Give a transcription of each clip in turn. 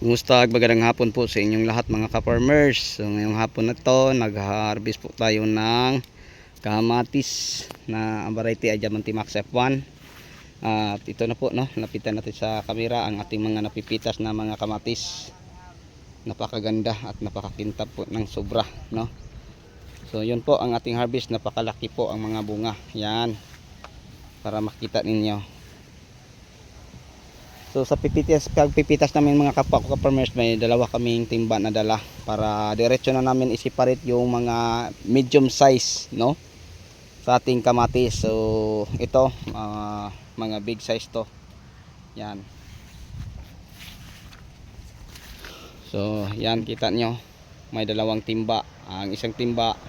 Kumusta, magandang hapon po sa inyong lahat mga ka-farmers. So ngayong hapon na to, nag-harvest po tayo ng kamatis na ang variety ay Diamante Max F1. At ito na po, no, lapitan natin sa kamera ang ating mga napipitas na mga kamatis. Napakaganda at napakakintab po ng sobra, no. So yun po ang ating harvest, napakalaki po ang mga bunga. Yan, para makita ninyo. So sa pagpipitas namin mga kapwa ko ka-farmers, may dalawa kaming timba na dala para diretso na namin i-separate yung mga medium size, no, sa ating kamatis. So ito mga big size to. Yan. So yan, kita nyo, may dalawang timba. Ang isang timba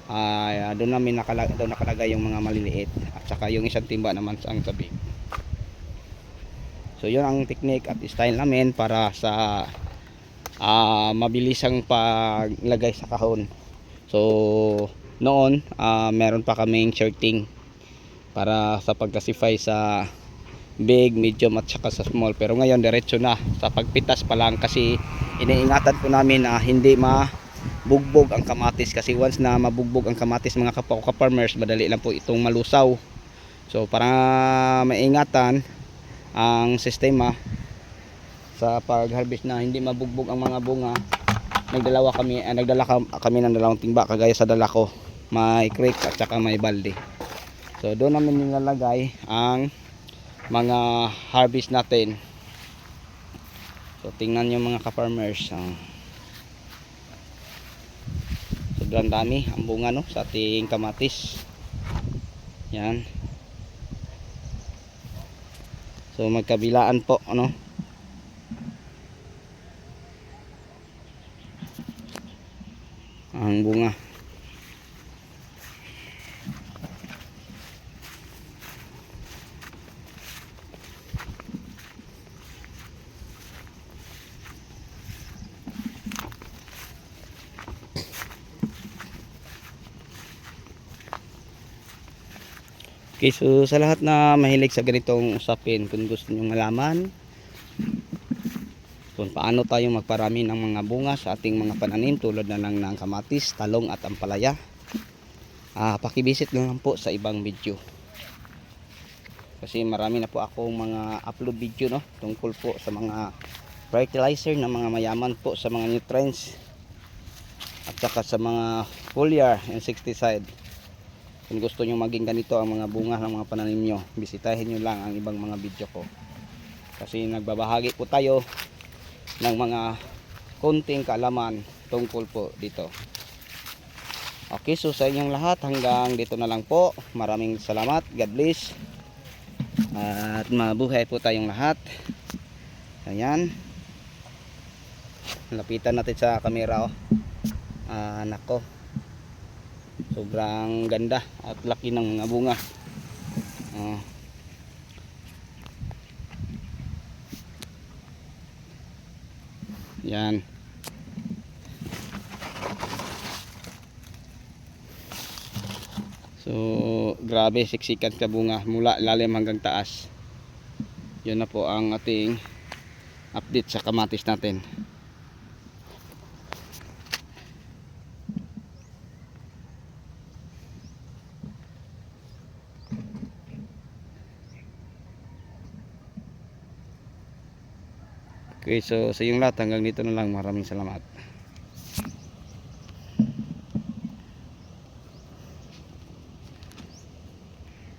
ay doon nakalagay yung mga maliliit, at saka yung isang timba naman ang tabi. So yun ang technique at style namin para sa mabilisang paglagay sa kahon. So noon meron pa kaming shirting para sa pag-classify sa big, medium at saka sa small. Pero ngayon diretso na sa pagpitas pa lang, kasi iniingatan po namin na hindi mabugbog ang kamatis, kasi once na mabugbog ang kamatis mga kapwa ko ka-farmers, madali lang po itong malusaw. So para maingatan ang sistema sa pag-harvest na hindi mabugbog ang mga bunga, nagdala kami ng dalawang timba, kagaya sa dala ko, may crate at saka may balde. So doon namin nilalagay ang mga harvest natin. So tingnan nyo mga ka-farmers, sobrang dami ang bunga, no, sa ating kamatis. Yan. So magkabilaan po, ano, ang bunga. Okay, so sa lahat na mahilig sa ganitong usapin, kung gusto niyo malaman kung paano tayo magparami ng mga bunga sa ating mga pananim tulad na lang ng kamatis, talong at ampalaya, pakivisit lang po sa ibang video, kasi marami na po akong mga upload video, no, tungkol po sa mga fertilizer na mga mayaman po sa mga nutrients at saka sa mga foliar insecticide. Kung gusto nyo maging ganito ang mga bunga ng mga pananim nyo, bisitahin nyo lang ang ibang mga video ko, kasi nagbabahagi po tayo ng mga konting kaalaman tungkol po dito. Okay, so sa inyong lahat, hanggang dito na lang po. Maraming salamat, God bless, at mabuhay po tayong lahat. Ayan, lapitan natin sa camera, nako, sobrang ganda at laki ng mga bunga. Yan. So grabe, siksikan ka bunga mula lalim hanggang taas. Yun na po ang ating update sa kamatis natin. Okay, so sa inyong lahat, hanggang dito na lang. Maraming salamat.